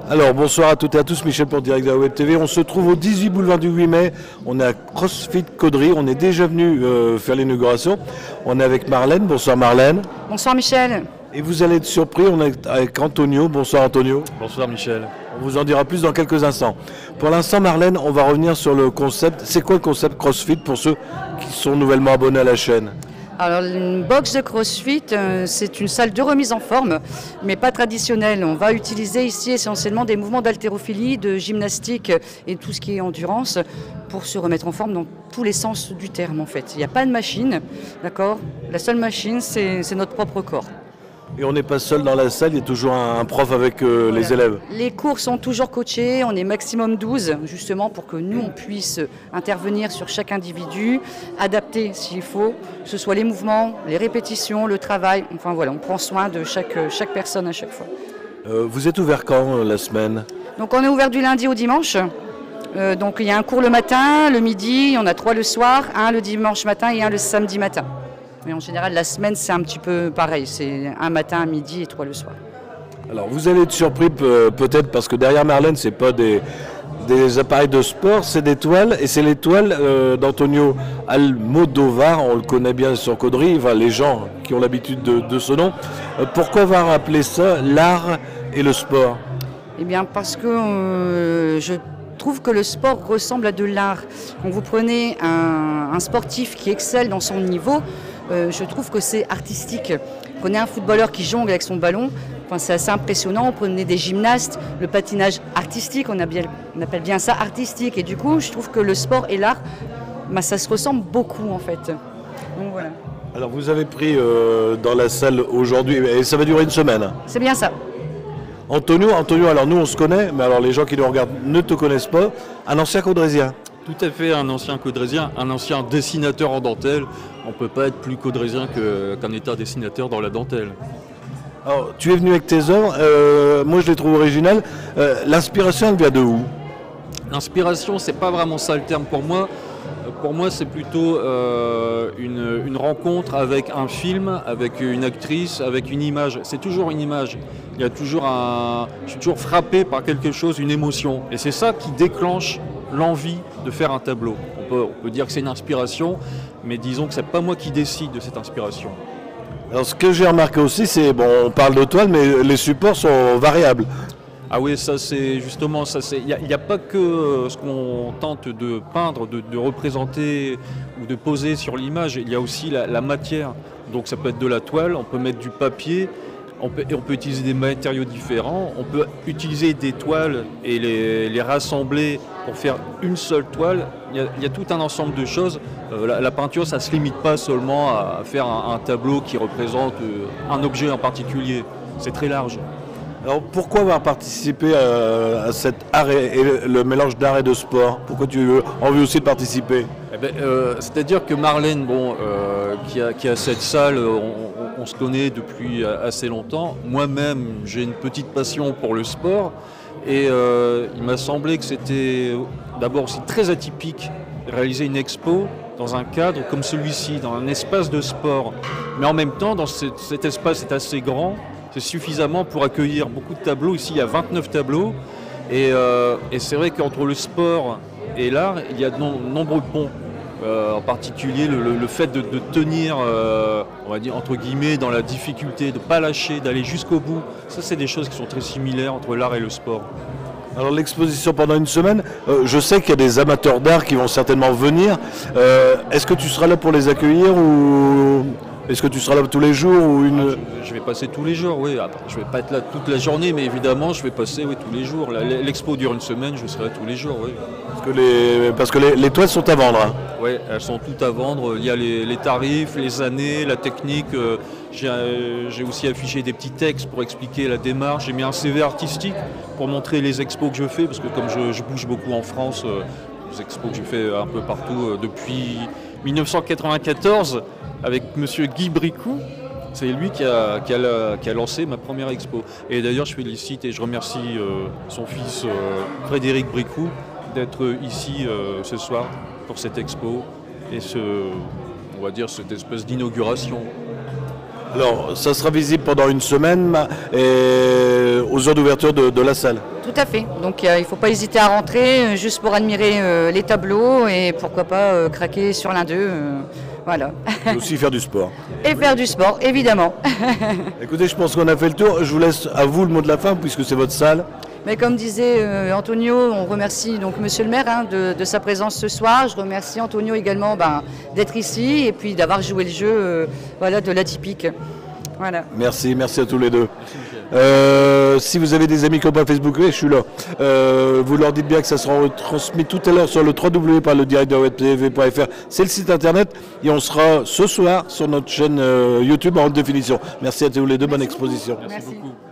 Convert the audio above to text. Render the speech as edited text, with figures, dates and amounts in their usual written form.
Alors bonsoir à toutes et à tous, Michel pour Direct de la Web TV. On se trouve au 18 boulevard du 8 mai, on est à CrossFit Caudry, on est déjà venu faire l'inauguration. On est avec Marlène, bonsoir Marlène. Bonsoir Michel. Et vous allez être surpris, on est avec Antonio, bonsoir Antonio. Bonsoir Michel. On vous en dira plus dans quelques instants. Pour l'instant Marlène, on va revenir sur le concept. C'est quoi le concept CrossFit pour ceux qui sont nouvellement abonnés à la chaîne ? Alors une box de CrossFit, c'est une salle de remise en forme, mais pas traditionnelle. On va utiliser ici essentiellement des mouvements d'haltérophilie, de gymnastique et tout ce qui est endurance pour se remettre en forme dans tous les sens du terme en fait. Il n'y a pas de machine, d'accord ? La seule machine, c'est notre propre corps. Et on n'est pas seul dans la salle, il y a toujours un prof avec les élèves. Les cours sont toujours coachés, on est maximum 12 justement pour que nous on puisse intervenir sur chaque individu, adapter s'il faut, que ce soit les mouvements, les répétitions, le travail, enfin voilà, on prend soin de chaque personne à chaque fois. Vous êtes ouvert quand la semaine ? Donc on est ouvert du lundi au dimanche, donc il y a un cours le matin, le midi, il y en a 3 le soir, un le dimanche matin et un le samedi matin. Mais en général, la semaine, c'est un petit peu pareil. C'est un matin, un midi et 3 le soir. Alors, vous allez être surpris peut-être parce que derrière Marlène, ce n'est pas des appareils de sport, c'est des toiles. Et c'est les toiles d'Antonio Almodovar. On le connaît bien sur Caudry, enfin, les gens qui ont l'habitude de ce nom. Pourquoi avoir appelé ça l'art et le sport ? Eh bien, parce que je trouve que le sport ressemble à de l'art. Quand vous prenez un sportif qui excelle dans son niveau, je trouve que c'est artistique. Prenez un footballeur qui jongle avec son ballon, enfin, c'est assez impressionnant. Prenez des gymnastes, le patinage artistique, on appelle bien ça artistique. Et du coup, je trouve que le sport et l'art, ça se ressemble beaucoup en fait. Donc voilà. Alors vous avez pris dans la salle aujourd'hui, et ça va durer une semaine. C'est bien ça. Antonio, alors nous on se connaît, mais alors les gens qui nous regardent ne te connaissent pas, un ancien caudrésien. Tout à fait, un ancien caudrésien, un ancien dessinateur en dentelle. On ne peut pas être plus caudrésien qu'un état dessinateur dans la dentelle. Alors, tu es venu avec tes œuvres, moi je les trouve originales. L'inspiration, elle vient de où ? L'inspiration, c'est pas vraiment ça le terme pour moi. Pour moi, c'est plutôt une rencontre avec un film, avec une actrice, avec une image. C'est toujours une image. Il y a toujours je suis toujours frappé par quelque chose, une émotion. Et c'est ça qui déclenche l'envie de faire un tableau. On peut dire que c'est une inspiration, mais disons que c'est pas moi qui décide de cette inspiration. Alors ce que j'ai remarqué aussi, c'est, bon, on parle de toile, mais les supports sont variables. Ah oui, ça c'est justement, il n'y a pas que ce qu'on tente de peindre, de représenter ou de poser sur l'image, il y a aussi la matière. Donc ça peut être de la toile, on peut mettre du papier, on peut utiliser des matériaux différents, on peut utiliser des toiles et les rassembler pour faire une seule toile. Il y a tout un ensemble de choses. La peinture, ça ne se limite pas seulement à faire un tableau qui représente un objet en particulier, c'est très large. Alors pourquoi avoir participé à cet art et le mélange d'art et de sport ? Pourquoi tu as envie aussi de participer ? C'est-à-dire que Marlène, qui a cette salle, on se connaît depuis assez longtemps. Moi-même, j'ai une petite passion pour le sport et il m'a semblé que c'était d'abord aussi très atypique de réaliser une expo dans un cadre comme celui-ci, dans un espace de sport. Mais en même temps, dans cet espace est assez grand. C'est suffisamment pour accueillir beaucoup de tableaux. Ici, il y a 29 tableaux. Et c'est vrai qu'entre le sport et l'art, il y a de nombreux ponts. En particulier, le fait de tenir, on va dire, entre guillemets, dans la difficulté, de ne pas lâcher, d'aller jusqu'au bout. Ça, c'est des choses qui sont très similaires entre l'art et le sport. Alors l'exposition pendant une semaine, je sais qu'il y a des amateurs d'art qui vont certainement venir. Est-ce que tu seras là pour les accueillir ou... Est-ce que tu seras là tous les jours ou Je vais passer tous les jours, oui. Je ne vais pas être là toute la journée, mais évidemment, je vais passer tous les jours. L'expo dure une semaine, je serai là tous les jours, oui. Parce que les toiles sont à vendre. Hein. Oui, elles sont toutes à vendre. Il y a les tarifs, les années, la technique. J'ai aussi affiché des petits textes pour expliquer la démarche. J'ai mis un CV artistique pour montrer les expos que je fais, parce que comme je bouge beaucoup en France, les expos que je fais un peu partout depuis 1994, avec M. Guy Bricou, c'est lui qui a lancé ma première expo. Et d'ailleurs, je félicite et je remercie son fils Frédéric Bricou d'être ici ce soir pour cette expo et on va dire cette espèce d'inauguration. Alors, ça sera visible pendant une semaine et aux heures d'ouverture de la salle. Tout à fait. Donc il ne faut pas hésiter à rentrer juste pour admirer les tableaux et pourquoi pas craquer sur l'un d'eux. Voilà. Et aussi faire du sport. Et faire du sport, évidemment. Écoutez, je pense qu'on a fait le tour. Je vous laisse à vous le mot de la fin puisque c'est votre salle. Mais comme disait Antonio, on remercie donc Monsieur le maire de sa présence ce soir. Je remercie Antonio également d'être ici et puis d'avoir joué le jeu voilà, de l'atypique. Voilà. Merci à tous les deux. Si vous avez des amis copains Facebook, je suis là. Vous leur dites bien que ça sera retransmis tout à l'heure sur le www.ledirectwebtv.fr. C'est le site internet et on sera ce soir sur notre chaîne YouTube en haute définition. Merci à tous les deux, bonne exposition. Merci beaucoup.